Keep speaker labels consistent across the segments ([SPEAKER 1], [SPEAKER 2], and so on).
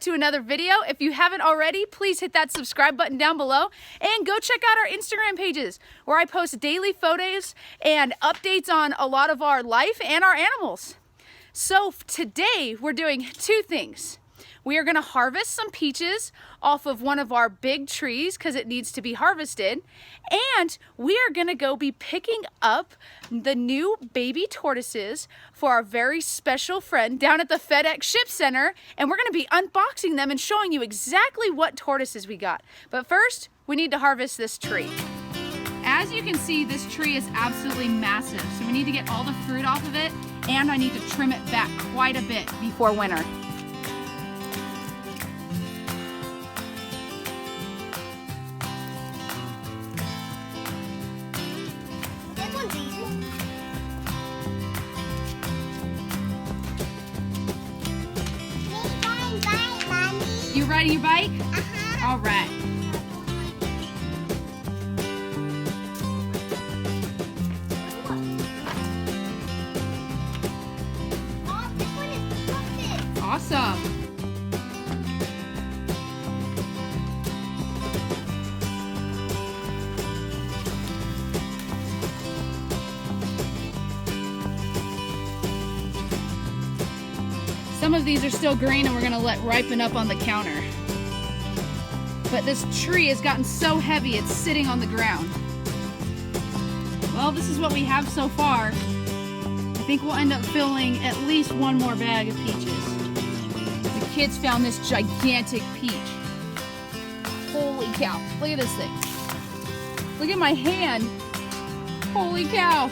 [SPEAKER 1] to another video. If you haven't already, please hit that subscribe button down below and go check out our Instagram pages where I post daily photos and updates on a lot of our life and our animals. So today we're doing two things. We are going to harvest some peaches off of one of our big trees because it needs to be harvested. And we are going to go be picking up the new baby tortoises for our very special friend down at the FedEx Ship Center. And we're going to be unboxing them and showing you exactly what tortoises we got. But first, we need to harvest this tree. As you can see, this tree is absolutely massive. So we need to get all the fruit off of it, and I need to trim it back quite a bit before winter. You riding your bike? Uh-huh. All right.
[SPEAKER 2] Oh, this one is perfect.
[SPEAKER 1] Awesome. Some of these are still green and we're gonna let ripen up on the counter. But this tree has gotten so heavy it's sitting on the ground. Well, this is what we have so far. I think we'll end up filling at least one more bag of peaches. The kids found this gigantic peach. Holy cow, look at this thing. Look at my hand. Holy cow.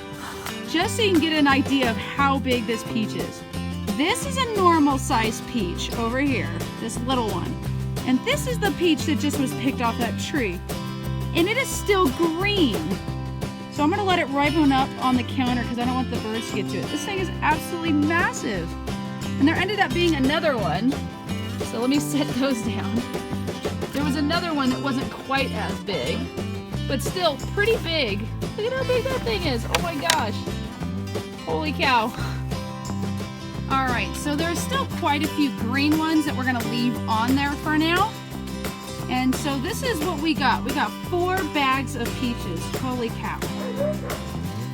[SPEAKER 1] Just so you can get an idea of how big this peach is. This is a normal sized peach over here, this little one. And this is the peach that just was picked off that tree. And it is still green. So I'm gonna let it ripen up on the counter because I don't want the birds to get to it. This thing is absolutely massive. And there ended up being another one. So let me set those down. There was another one that wasn't quite as big, but still pretty big. Look at how big that thing is. Oh my gosh. Holy cow. All right, so there's still quite a few green ones that we're gonna leave on there for now. And so this is what we got. We got 4 bags of peaches. Holy cow.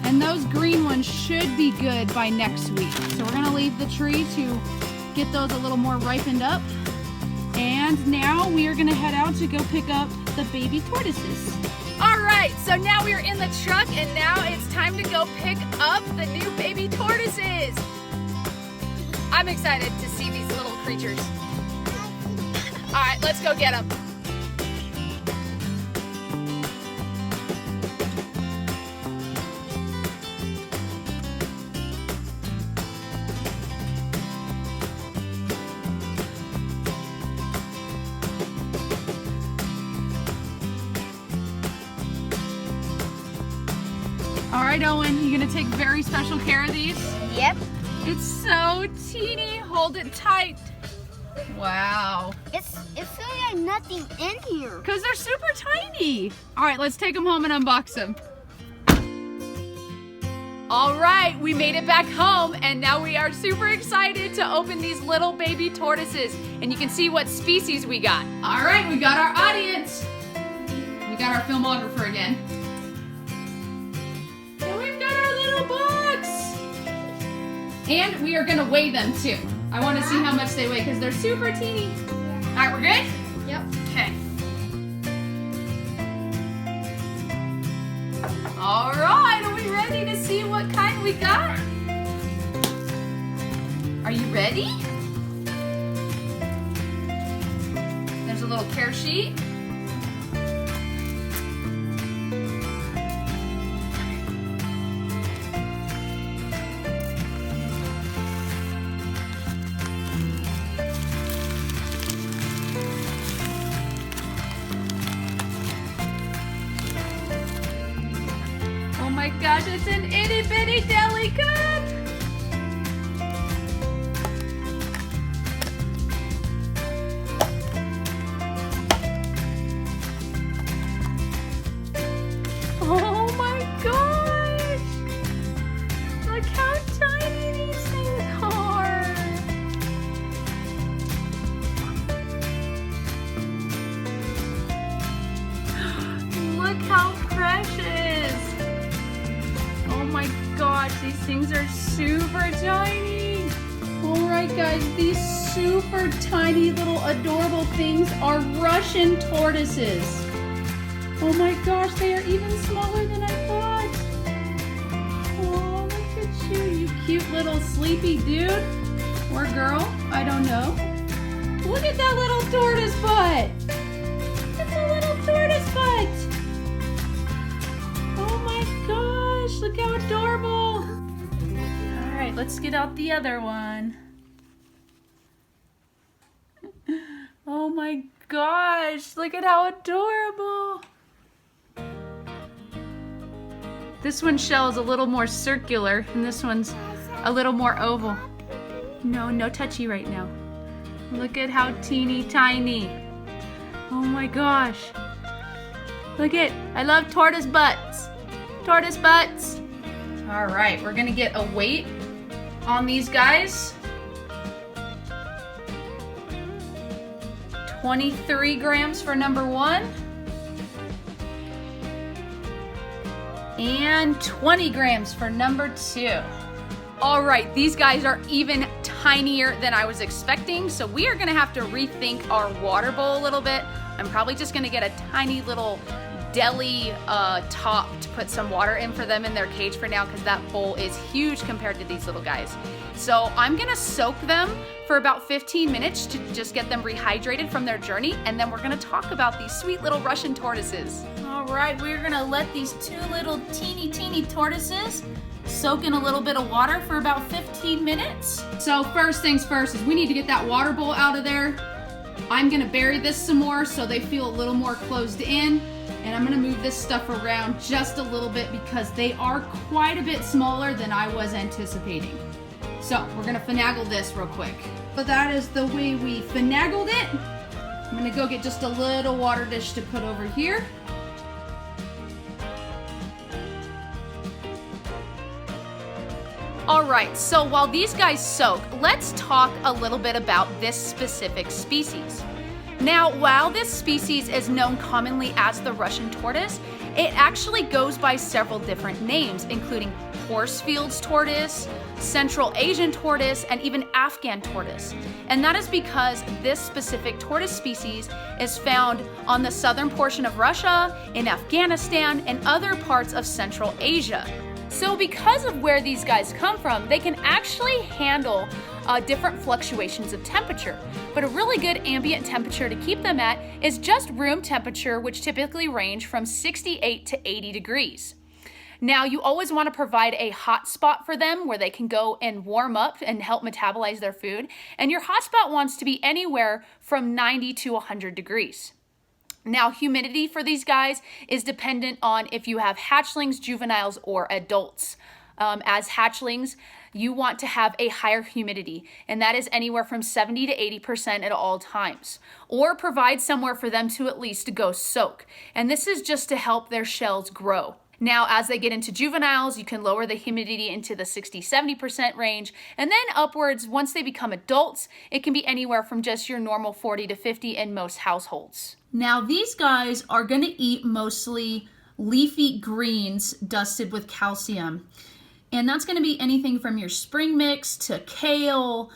[SPEAKER 1] And those green ones should be good by next week. So we're gonna leave the tree to get those a little more ripened up. And now we are gonna head out to go pick up the baby tortoises. All right, so now we are in the truck and now it's time to go pick up the new baby tortoises. I'm excited to see these little creatures. All right, let's go get them. All right, Owen, you gonna take very special care of these?
[SPEAKER 2] Yep.
[SPEAKER 1] It's so teeny. Hold it tight. Wow.
[SPEAKER 2] It feels like nothing in here.
[SPEAKER 1] Because they're super tiny. All right, let's take them home and unbox them. All right, we made it back home and now we are super excited to open these little baby tortoises. And you can see what species we got. All right, we got our audience. We got our filmographer again. And we've got our little box. And we are gonna weigh them too. I wanna see how much they weigh because they're super teeny. All right, we're good?
[SPEAKER 2] Yep.
[SPEAKER 1] Okay. All right, are we ready to see what kind we got? Are you ready? There's a little care sheet. Oh my gosh, it's an itty bitty deli cup! Oh my gosh! Look how tiny these things are! how precious. Oh my gosh, these things are super tiny. All right, guys, these super tiny little adorable things are Russian tortoises. Oh my gosh, they are even smaller than I thought. Oh, look at you, you cute little sleepy dude. Or girl, I don't know. Look at that little tortoise butt. It's a little tortoise butt. Oh my gosh, look how adorable. All right, let's get out the other one. Oh my gosh, look at how adorable. This one's shell is a little more circular and this one's a little more oval. No, no touchy right now. Look at how teeny tiny. Oh my gosh. Look at, I love tortoise butts. Tortoise butts. All right, we're gonna get a weight on these guys. 23 grams for number 1. And 20 grams for number 2. All right, these guys are even tinier than I was expecting, so we are gonna have to rethink our water bowl a little bit. I'm probably just gonna get a tiny little deli top to put some water in for them in their cage for now, because that bowl is huge compared to these little guys. So I'm gonna soak them for about 15 minutes to just get them rehydrated from their journey, and then we're gonna talk about these sweet little Russian tortoises. All right, we're gonna let these 2 little teeny tortoises soak in a little bit of water for about 15 minutes. So first things first is we need to get that water bowl out of there. I'm gonna bury this some more so they feel a little more closed in, and I'm gonna move this stuff around just a little bit because they are quite a bit smaller than I was anticipating. So we're gonna finagle this real quick. But that is the way we finagled it. I'm gonna go get just a little water dish to put over here. All right, so while these guys soak, let's talk a little bit about this specific species. Now, while this species is known commonly as the Russian tortoise, it actually goes by several different names, including Horsfield's tortoise, Central Asian tortoise, and even Afghan tortoise. And that is because this specific tortoise species is found on the southern portion of Russia, in Afghanistan, and other parts of Central Asia. So because of where these guys come from, they can actually handle different fluctuations of temperature. But a really good ambient temperature to keep them at is just room temperature, which typically range from 68 to 80 degrees. Now, you always want to provide a hot spot for them where they can go and warm up and help metabolize their food. And your hot spot wants to be anywhere from 90 to 100 degrees. Now, humidity for these guys is dependent on if you have hatchlings, juveniles, or adults. As hatchlings, you want to have a higher humidity, and that is anywhere from 70 to 80% at all times. Or provide somewhere for them to at least go soak. And this is just to help their shells grow. Now, as they get into juveniles, you can lower the humidity into the 60-70% range, and then upwards, once they become adults, it can be anywhere from just your normal 40 to 50 in most households. Now, these guys are going to eat mostly leafy greens dusted with calcium, and that's going to be anything from your spring mix to kale,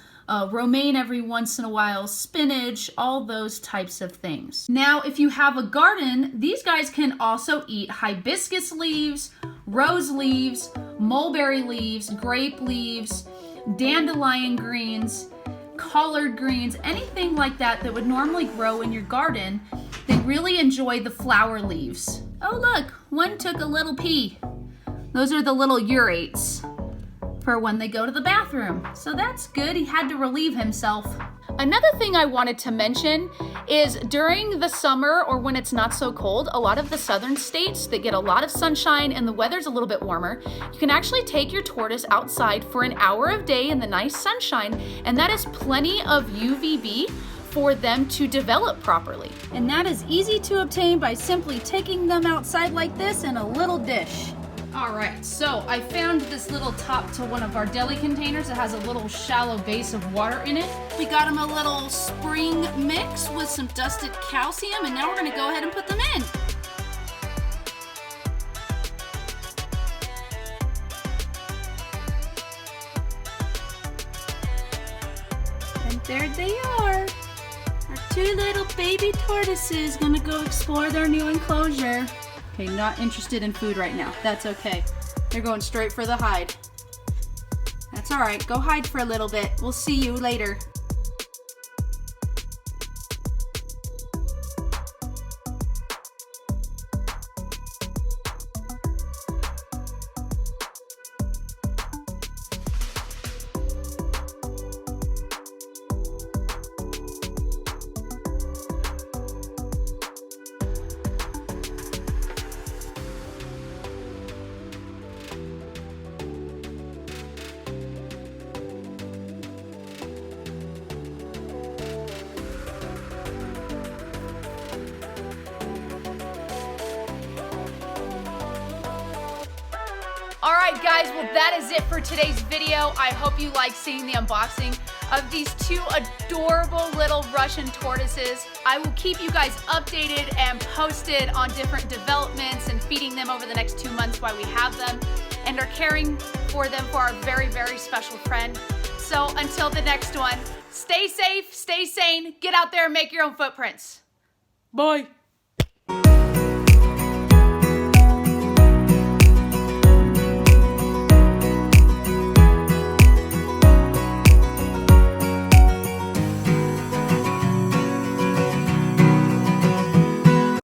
[SPEAKER 1] romaine every once in a while, spinach, all those types of things. Now, if you have a garden, these guys can also eat hibiscus leaves, rose leaves, mulberry leaves, grape leaves, dandelion greens, collard greens, anything like that that would normally grow in your garden. They really enjoy the flower leaves. Oh look, one took a little pee. Those are the little urates for when they go to the bathroom. So that's good, he had to relieve himself. Another thing I wanted to mention is during the summer or when it's not so cold, a lot of the southern states that get a lot of sunshine and the weather's a little bit warmer, you can actually take your tortoise outside for an hour of day in the nice sunshine, and that is plenty of UVB for them to develop properly. And that is easy to obtain by simply taking them outside like this in a little dish. All right, so I found this little top to one of our deli containers. It has a little shallow base of water in it. We got them a little spring mix with some dusted calcium, and now we're gonna go ahead and put them in. There they are. Our two little baby tortoises gonna go explore their new enclosure. Okay, not interested in food right now. That's okay. They're going straight for the hide. That's all right. Go hide for a little bit. We'll see you later. Alright guys, well that is it for today's video. I hope you like seeing the unboxing of these two adorable little Russian tortoises. I will keep you guys updated and posted on different developments and feeding them over the next 2 months while we have them and are caring for them for our very, very special friend. So until the next one, stay safe, stay sane, get out there and make your own footprints. Bye.